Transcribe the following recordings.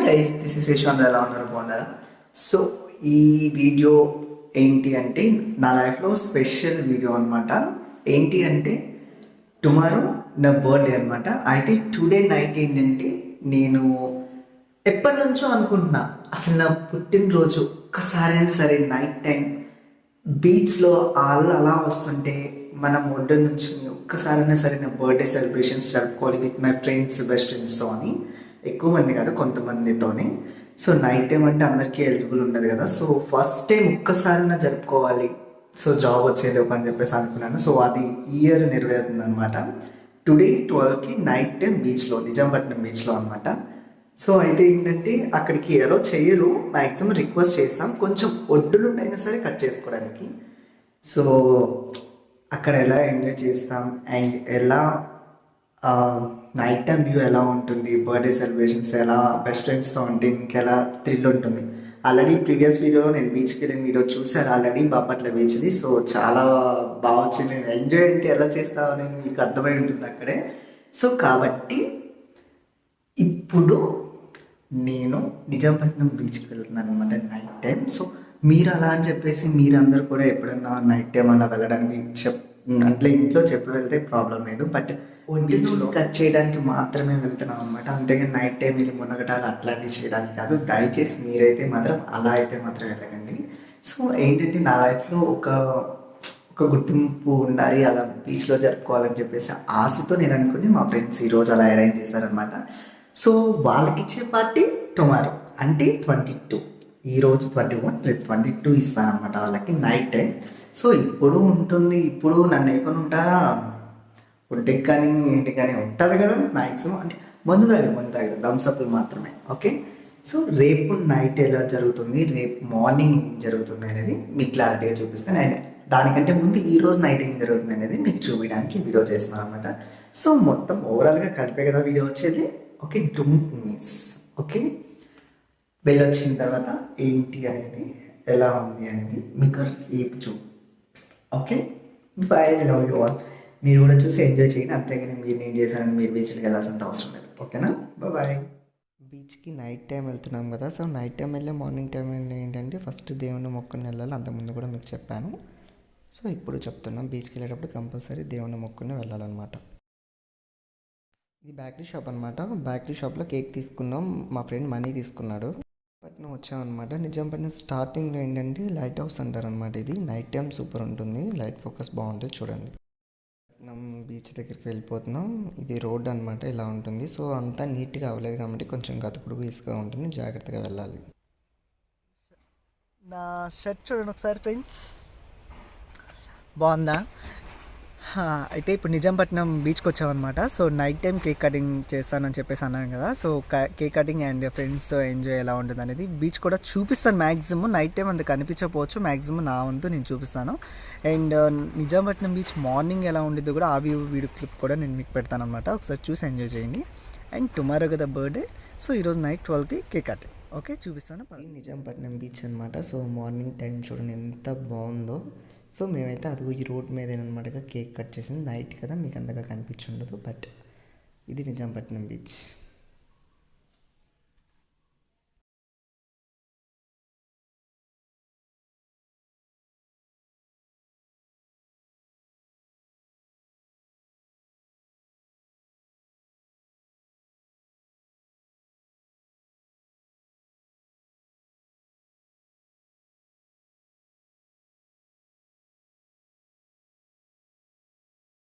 Guys, this is Yashwant. ఎలా ఉన్నారు? బాగున్నారా? సో ఈ వీడియో ఏంటి అంటే నా లైఫ్లో స్పెషల్ వీడియో అనమాట. ఏంటి అంటే టుమారో నా బర్త్డే అనమాట. అయితే టుడే నైట్ ఏంటంటే నేను ఎప్పటి నుంచో అనుకుంటున్నా, అసలు నా పుట్టినరోజు ఒక్కసారైనా సరే నైట్ టైం బీచ్లో వాళ్ళు అలా వస్తుంటే మనం ఒడ్డు నుంచి ఒక్కసారైనా సరే నా బర్త్డే సెలబ్రేషన్స్ జరుపుకోవాలి విత్ మై ఫ్రెండ్స్, బెస్ట్ ఫ్రెండ్స్తో అని. ఎక్కువ మంది కాదు, కొంతమందితోనే. సో నైట్ టైం అంటే అందరికీ ఎలిజిబుల్ ఉండదు కదా. సో ఫస్ట్ టైం ఒక్కసారైనా జరుపుకోవాలి. సో జాబ్ వచ్చేది అని చెప్పేసి అనుకున్నాను. సో అది ఇయర్ నెరవేరుతుంది అనమాట. టుడే 12కి నైట్ టైం బీచ్లో, నిజాంపట్నం బీచ్లో అనమాట. సో అయితే ఏంటంటే అక్కడికి ఎలా చేయరు, మ్యాక్సిమం రిక్వెస్ట్ చేస్తాం కొంచెం ఒడ్డులుండైనా సరే కట్ చేసుకోవడానికి. సో అక్కడ ఎలా ఎంజాయ్ చేస్తాం అండ్ ఎలా నైట్ టైం వ్యూ ఎలా ఉంటుంది, బర్త్డే సెలబ్రేషన్స్ ఎలా, బెస్ట్ ఫ్రెండ్స్తో ఉంటే ఇంకెలా థ్రిల్ ఉంటుంది. ఆల్రెడీ ప్రీవియస్ వీడియోలో నేను బీచ్కి వెళ్ళిన వీడియో చూశాను ఆల్రెడీ, బాపట్ల బీచ్ది. సో చాలా బాగా వచ్చింది. నేను ఎంజాయ్ అంటే ఎలా చేస్తామని మీకు అర్థమై ఉంటుంది అక్కడే. సో కాబట్టి ఇప్పుడు నేను నిజాంపట్నం బీచ్కి వెళ్తున్నాను అనమాట నైట్ టైం. సో మీరు అలా అని చెప్పేసి మీరందరూ కూడా ఎప్పుడన్నా నైట్ టైం అలా వెళ్ళడానికి అంటే ఇంట్లో చెప్పి వెళ్తే ప్రాబ్లం లేదు. బట్ బీచ్లో కట్ చేయడానికి మాత్రమే వెళ్తున్నాం అనమాట. అంతేగాని నైట్ టైం వెళ్ళి మునగటాలు అట్లాంటివి చేయడానికి కాదు. దయచేసి మీరైతే మాత్రం అలా అయితే మాత్రం వెళ్ళకండి. సో ఏంటంటే నా లైఫ్లో ఒక గుర్తింపు ఉండాలి, అలా బీచ్లో జరుపుకోవాలని చెప్పేసి ఆశతో నేను అనుకుని మా ఫ్రెండ్స్ ఈరోజు అలా అరేంజ్ చేశారనమాట. సో వాళ్ళకి ఇచ్చే పార్టీ టుమారో అంటే 22. ఈరోజు 21, రేపు 22 ఇస్తాను అనమాట వాళ్ళకి నైట్ టైం. సో ఇప్పుడు ఉంటుంది, ఇప్పుడు నన్ను వేయకుండా ఉంటారా? ఫుడ్కి కానీ ఇంటికి కానీ ఉంటుంది కదా మ్యాక్సిమం. అంటే మందు తాగదు థమ్స్అప్లు మాత్రమే. ఓకే. సో రేపు నైట్ ఎలా జరుగుతుంది, రేపు మార్నింగ్ ఏం జరుగుతుంది అనేది మీకు క్లారిటీగా చూపిస్తాను. అండ్ దానికంటే ముందు ఈరోజు నైట్ ఏం జరుగుతుంది అనేది మీకు చూపించడానికి వీడియో చేస్తున్నాను అనమాట. సో మొత్తం ఓవరాల్గా కలిపే కదా వీడియో వచ్చేది. Okay, don't miss. ఓకే, వెళ్ళొచ్చిన తర్వాత ఏంటి అనేది, ఎలా ఉంది అనేది మీకు రేపు okay, by. Love you all. మీరు కూడా చూసి ఎంజాయ్ చేయండి, అంతేగాని మీరు నేను చేశానని మీరు బీచ్కి వెళ్ళాల్సిన అవసరం లేదు. ఓకేనా? బాయ్. బీచ్కి నైట్ టైం వెళ్తున్నాం కదా. సో నైట్ టైం వెళ్ళే మార్నింగ్ టైం వెళ్ళి ఏంటంటే ఫస్ట్ దేవుని మొక్కుని వెళ్ళాలి. అంతకుముందు కూడా మీకు చెప్పాను. సో ఇప్పుడు చెప్తున్నాం, బీచ్కి వెళ్ళేటప్పుడు కంపల్సరీ దేవుని మొక్కుని వెళ్ళాలన్నమాట. ఇది బేకరీ షాప్ అనమాట. బేకరీ షాప్లో కేక్ తీసుకున్నాం, మా ఫ్రెండ్ మనీ తీసుకున్నాడు. పట్నం వచ్చామన్నమాట. నిజాంపట్నం స్టార్టింగ్లో ఏంటంటే లైట్ హౌస్ అంటారు అనమాట. ఇది నైట్ టైం సూపర్ ఉంటుంది, లైట్ ఫోకస్ బాగుంటుంది చూడండి. పట్నం బీచ్ దగ్గరికి వెళ్ళిపోతున్నాం. ఇది రోడ్ అనమాట, ఇలా ఉంటుంది. సో అంతా నీట్గా అవ్వలేదు కాబట్టి కొంచెం గతుకుడుగు ఇసుగా ఉంటుంది, జాగ్రత్తగా వెళ్ళాలి. నా షర్ట్ చూడండి ఒకసారి ఫ్రెండ్స్, బాగుందా? అయితే ఇప్పుడు నిజాంపట్నం బీచ్కి వచ్చామన్నమాట. So night time cake cutting చేస్తానని చెప్పేసి అన్నాను కదా. సో కేక్ కటింగ్ అండ్ ఫ్రెండ్స్తో ఎంజాయ్ ఎలా ఉంటుంది అనేది బీచ్ కూడా చూపిస్తాను. మ్యాక్సిమం నైట్ టైం అంత కనిపించకపోవచ్చు, మ్యాక్సిమం నా వంతు నేను చూపిస్తాను. అండ్ నిజాంపట్నం బీచ్ మార్నింగ్ ఎలా ఉండిద్దో కూడా ఆ వీడియో క్లిప్ కూడా నేను మీకు పెడతాను అనమాట. ఒకసారి చూసి ఎంజాయ్ చేయండి. అండ్ టుమారో కదా బర్త్డే. సో ఈరోజు నైట్ 12కి కేక్ కటింగ్. ఓకే, చూపిస్తాను. నిజాంపట్నం బీచ్ అనమాట. సో మార్నింగ్ టైం చూడండి ఎంత బాగుందో. సో మేమైతే అది ఈ రోడ్ మీద అనమాట కేక్ కట్ చేసింది. నైట్ కదా, మీకు అంతగా కనిపించుండదు. బట్ ఇది నిజాంపట్నం బీచ్.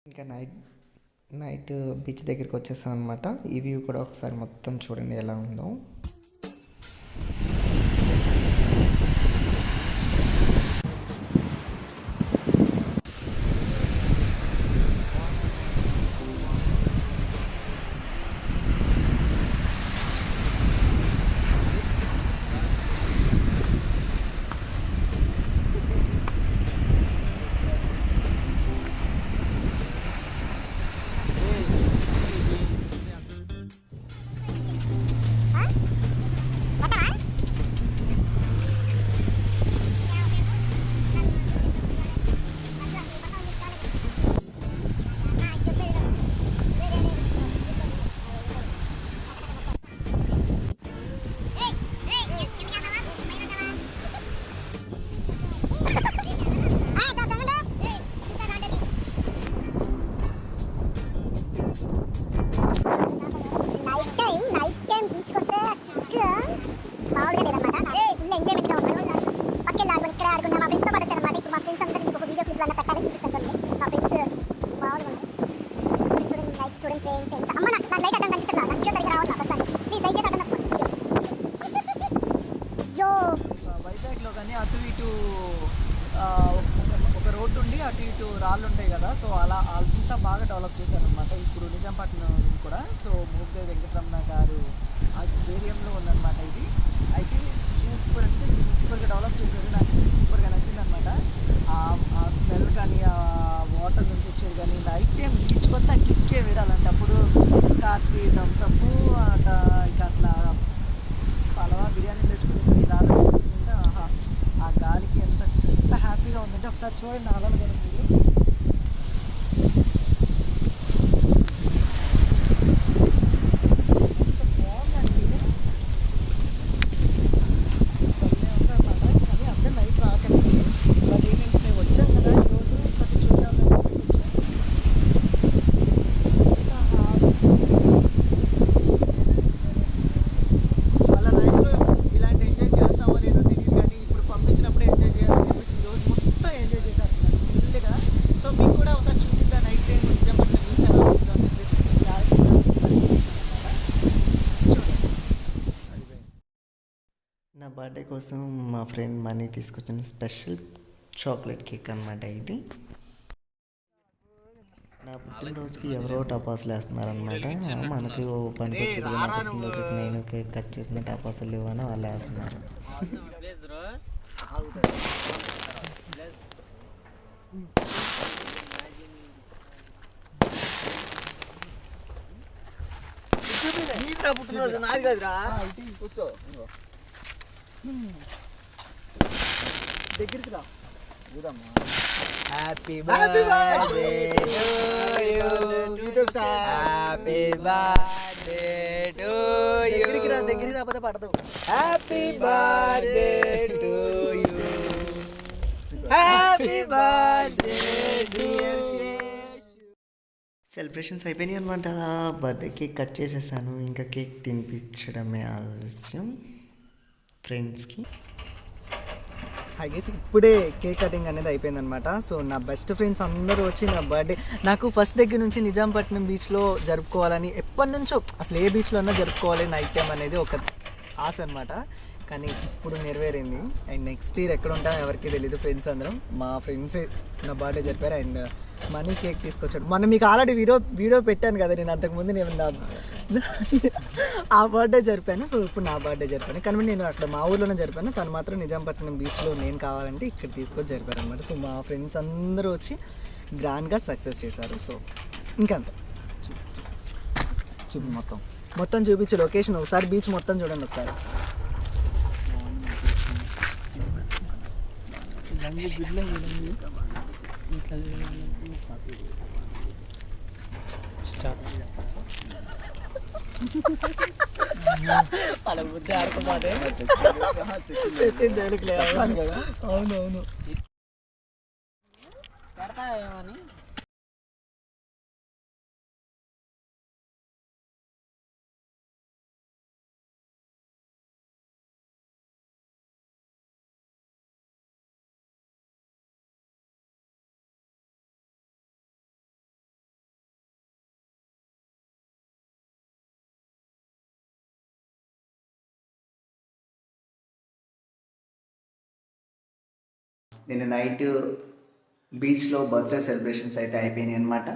ఇంకా నైట్ బీచ్ దగ్గరికి వచ్చేసాం అనమాట. ఈ వ్యూ కూడా ఒకసారి మొత్తం చూడండి ఎలా ఉందో. అటు ఇటు రాళ్ళు ఉంటాయి కదా, సో అలా అంతా బాగా డెవలప్ చేశారనమాట. ఇప్పుడు నిజాంపట్నం కూడా సో మోపిదేవి వెంకటరమణ గారు ఆధ్వర్యంలో ఉందన్నమాట ఇది. అయితే సూపర్ అంటే సూపర్గా డెవలప్ చేశారు. నాకైతే సూపర్గా నచ్చిందనమాట. ఆ స్మెల్ కానీ, ఆ వాటర్ నుంచి వచ్చేది కానీ, నైట్ టైం బీచ్ కొత్త కిక్కే వేరు. అలాంటప్పుడు కాకి థమ్సప్ ఇంకా అట్లా పలవా బిర్యానీ తెచ్చుకుని ఈ దానిలో తెచ్చుకుంటే ఆహా, ఆ గాలికి ఎంత హ్యాపీగా ఉందంటే ఒకసారి చూడండి అలలు కూడా మీరు. ఎంత బాగుందండి, భలే ఉందన్నమాట. కానీ అందరు నైట్ రాకండి. బట్ ఏంటంటే మేము వచ్చాం కదా ఈరోజు, ప్రతి చూద్దామని చెప్పేసి వచ్చాం. ఎంత వాళ్ళ లైఫ్లో ఇలాంటి ఎంజాయ్ చేస్తామో లేదో తెలియదు, కానీ ఇప్పుడు పంపించినప్పుడే ఎంజాయ్ చేయాలని చెప్పేసి ఈరోజు మొత్తం ఎంజాయ్ చేశారు ఫుల్గా. సో మీకు కూడా ఒకసారి చూపిద్దా నైట్ టైం నిజాంపట్నం బీచ్ ఎలా ఉంటుందో అని చెప్పేసి నా బర్త్డే కోసం మా ఫ్రెండ్ మనీ తీసుకొచ్చిన స్పెషల్ చాక్లెట్ కేక్ అనమాట ఇది. నా పుట్టినరోజుకి ఎవరో టపాసులు వేస్తున్నారనమాట. మనకి ఓ పనికి వచ్చింది, నా పుట్టినరోజుకి నేను కేక్ కట్ చేసిన టపాసులు ఇవ్వని వాళ్ళు వేస్తున్నారు. పుట్టినరోజు నాది కదరా, కూర్చో దగ్గరికి రా. Happy birthday happy birthday to you. దగ్గరికి రాకపోతే పడదు. Happy birthday to you, happy birthday dear. Celebrations అయిపోయినాయి అనమాట. బర్త్డే కేక్ కట్ చేసేసాను, ఇంకా కేక్ తినిపించడమే ఆలస్యం ఫ్రెండ్స్కి. ఐ గెస్ ఇప్పుడే కేక్ కటింగ్ అనేది అయిపోయిందనమాట. సో నా బెస్ట్ ఫ్రెండ్స్ అందరూ వచ్చి నా బర్త్డే, నాకు ఫస్ట్ దగ్గర నుంచి నిజాంపట్నం బీచ్లో జరుపుకోవాలని ఎప్పటి నుంచో, అసలు ఏ బీచ్లో అన్నా జరుపుకోవాలి నైట్ టైం అనేది ఒక ఆశ అనమాట. కానీ ఇప్పుడు నెరవేరింది. అండ్ నెక్స్ట్ ఇయర్ ఎక్కడ ఉంటాం ఎవరికి తెలీదు. ఫ్రెండ్స్ అందరం, మా ఫ్రెండ్సే నా బర్త్డే జరిపారు. అండ్ మనీ కేక్ తీసుకొచ్చాడు. మొన్న మీకు ఆల్రెడీ వీడియో పెట్టాను కదా నేను, అంతకుముందు నేను ఆ బర్త్డే జరిపాను. సో ఇప్పుడు నా బర్త్డే జరిపాను, కానీ నేను అక్కడ మా ఊర్లోనే జరిపాను. తను మాత్రం నిజాంపట్నం బీచ్లో నేను కావాలంటే ఇక్కడ తీసుకొచ్చి జరిపారు అనమాట. సో మా ఫ్రెండ్స్ అందరూ వచ్చి గ్రాండ్గా సక్సెస్ చేశారు. సో ఇంకంతే, చూపి మొత్తం చూపించే లొకేషన్ ఒకసారి, బీచ్ మొత్తం చూడండి ఒకసారి. వాళ్ళ బుద్ధి ఆడుకోమాటే తెచ్చింది కదా. అవునవును పెడతామని. నిన్న నైట్ బీచ్లో బర్త్డే సెలబ్రేషన్స్ అయితే అయిపోయినాయి అనమాట.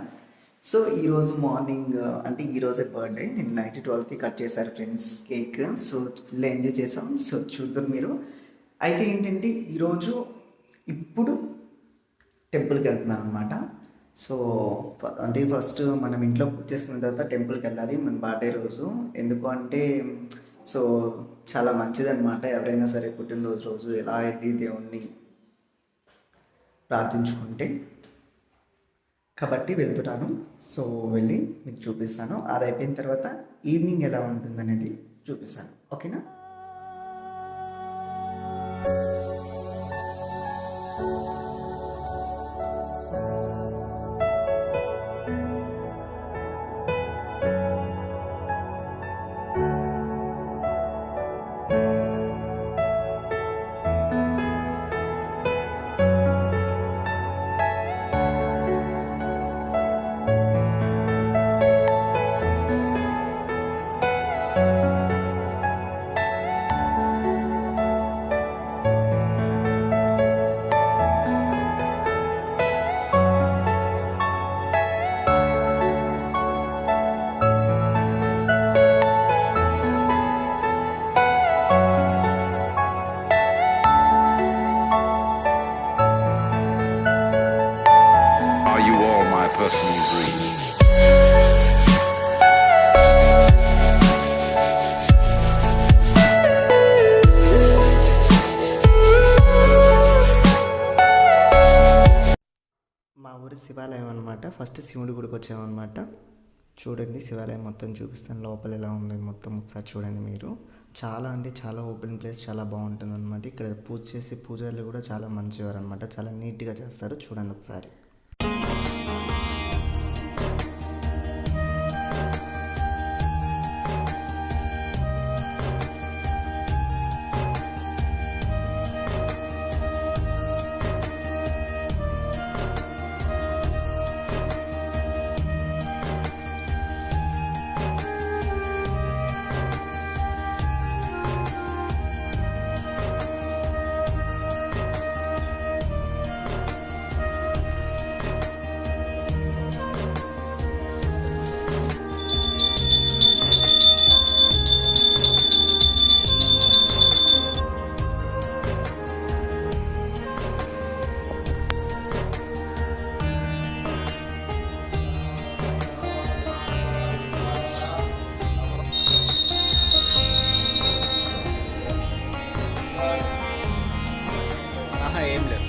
సో ఈరోజు మార్నింగ్ అంటే ఈరోజే బర్త్డే, నేను నైట్ 12కి కట్ చేశారు friends cake. So full enjoy చేసాం. సో చూద్దరు మీరు. అయితే ఏంటంటే ఈరోజు ఇప్పుడు టెంపుల్కి వెళ్తున్నాను అనమాట. సో అంటే ఫస్ట్ మనం ఇంట్లో పూజ చేసుకున్న తర్వాత టెంపుల్కి వెళ్ళాలి మన బర్త్డే రోజు. ఎందుకు అంటే సో చాలా మంచిదన్నమాట. ఎవరైనా సరే పుట్టినరోజు రోజు ఎలా వెళ్ళి దేవుణ్ణి ప్రార్థించుకుంటే, కాబట్టి వెళ్తున్నాను. సో వెళ్ళి మీకు చూపిస్తాను. అది అయిపోయిన తర్వాత ఈవినింగ్ ఎలా ఉంటుందనేది చూపిస్తాను. ఓకేనా? శివాలయం అనమాట. ఫస్ట్ శివుడి గుడికి వచ్చామన్నమాట. చూడండి శివాలయం మొత్తం చూపిస్తాను, లోపల ఎలా ఉంది మొత్తం ఒకసారి చూడండి మీరు. చాలా అంటే చాలా ఓపెన్ ప్లేస్, చాలా బాగుంటుంది అనమాట. ఇక్కడ పూజ చేసే పూజారులు కూడా చాలా మంచివారు అనమాట, చాలా నీట్గా చేస్తారు. చూడండి ఒకసారి. ఆహా, ఏం లేదు.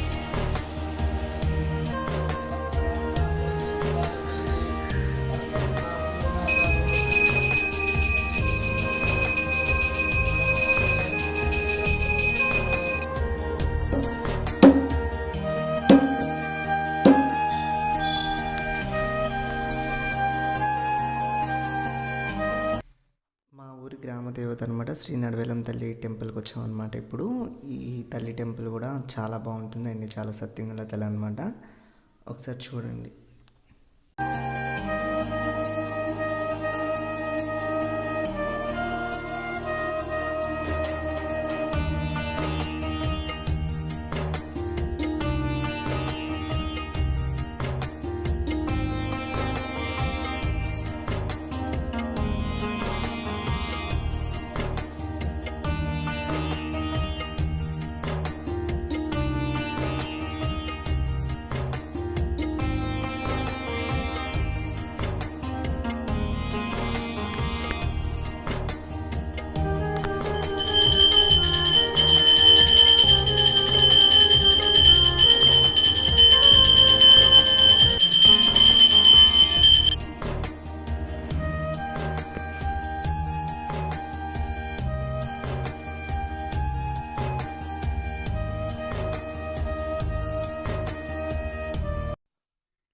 మా ఊరి గ్రామ దేవత అనమాట, శ్రీ నడవేలం తల్లి టెంపుల్కి వచ్చామన్నమాట. ఇప్పుడు ఈ తల్లి టెంపుల్ కూడా చాలా బాగుంటుంది అండి, చాలా సత్యంగా తల్లి అనమాట. ఒకసారి చూడండి.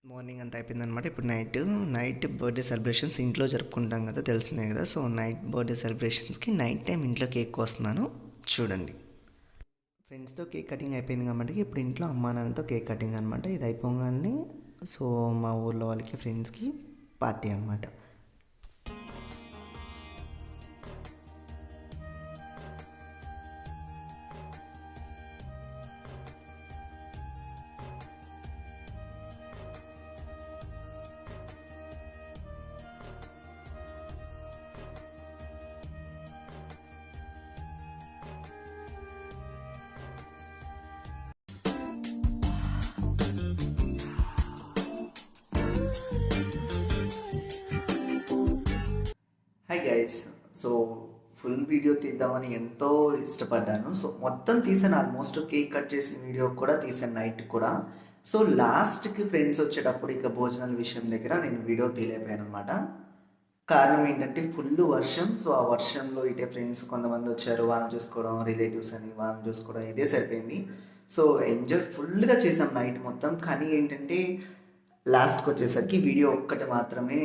మార్నింగ్ అంతా అయిపోయిందనమాట. ఇప్పుడు నైట్ బర్త్డే సెలబ్రేషన్స్ ఇంట్లో జరుపుకుంటాం కదా, తెలిసిందే కదా. సో నైట్ బర్త్డే సెలబ్రేషన్స్కి నైట్ టైం ఇంట్లో కేక్ కోస్తున్నాను, చూడండి. ఫ్రెండ్స్తో కేక్ కటింగ్ అయిపోయింది కాబట్టి ఇప్పుడు ఇంట్లో అమ్మా నాన్నతో కేక్ కటింగ్ అనమాట. ఇది అయిపోగానే సో మా ఊర్లో వాళ్ళకి ఫ్రెండ్స్కి పార్టీ అనమాట. Hi guys, so full video తీద్దామని ఎంతో ఇష్టపడ్డాను. సో మొత్తం తీసాను, ఆల్మోస్ట్ కేక్ కట్ చేసిన వీడియో కూడా తీసాను నైట్ కూడా. సో లాస్ట్కి ఫ్రెండ్స్ వచ్చేటప్పుడు ఇక భోజనాల విషయం దగ్గర నేను వీడియో తీయలేకపోయాను అనమాట. కారణం ఏంటంటే ఫుల్ వర్షం. సో ఆ వర్షంలో ఇటే ఫ్రెండ్స్ కొంతమంది వచ్చారు, వాళ్ళని చూసుకోవడం, రిలేటివ్స్ అని వాళ్ళని చూసుకోవడం, ఇదే సరిపోయింది. సో ఎంజాయ్ ఫుల్గా చేసాం నైట్ మొత్తం. కానీ ఏంటంటే లాస్ట్కి వచ్చేసరికి వీడియో ఒక్కటి మాత్రమే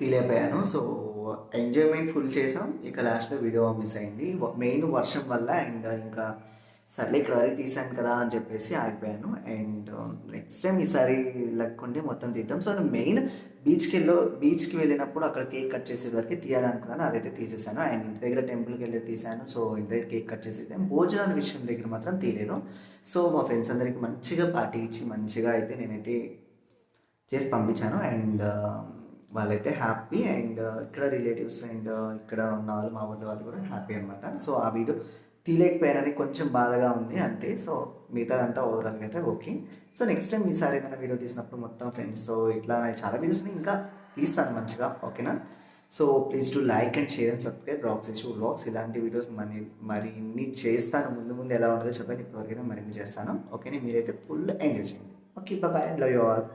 తీయలేకపోయాను. సో ఎంజాయ్మెంట్ ఫుల్ చేసాం, ఇక లాస్ట్లో వీడియో మిస్ అయింది మెయిన్ వర్షం వల్ల. అండ్ ఇంకా సర్లే ఇక్కడ వరకు తీసాను కదా అని చెప్పేసి ఆగిపోయాను. అండ్ నెక్స్ట్ టైం ఈసారి లక్కుంటే మొత్తం తీద్దాం. సో నేను మెయిన్ బీచ్కి వెళ్ళినప్పుడు అక్కడ కేక్ కట్ చేసే వరకు తీయాలనుకున్నాను, అదైతే తీసేసాను. అండ్ ఇంటి దగ్గర టెంపుల్కి వెళ్ళి తీసాను. సో ఇంటి దగ్గర కేక్ కట్ చేసేది, భోజనాల విషయం దగ్గర మాత్రం తీయలేదు. సో మా ఫ్రెండ్స్ అందరికి మంచిగా పార్టీ ఇచ్చి మంచిగా అయితే నేనైతే చేసి పంపించాను. అండ్ వాళ్ళైతే హ్యాపీ. అండ్ ఇక్కడ రిలేటివ్స్ అండ్ ఇక్కడ ఉన్న వాళ్ళు, మా ఊళ్ళో వాళ్ళు కూడా హ్యాపీ అనమాట. సో ఆ వీడియో తీయలేకపోయానని కొంచెం బాధగా ఉంది అంతే. సో మిగతాదంతా ఓవరాల్గా అయితే ఓకే. సో నెక్స్ట్ టైం ఈసారి ఏదైనా వీడియో తీసినప్పుడు మొత్తం ఫ్రెండ్స్తో ఇట్లా చాలా వీడియోస్ని ఇంకా తీస్తాను మంచిగా, ఓకేనా. So please to like and share and subscribe rocks vlogs. ఇలాంటి వీడియోస్ మరి ఇన్ని చేస్తాను, ముందు ఎలా ఉంటుందో చెప్పండి. ఇప్పటివరకైతే మరిన్ని చేస్తాను, ఓకేనా. మీరైతే ఫుల్ ఎంజాయ్ చేయండి. Okay, bye, love you all.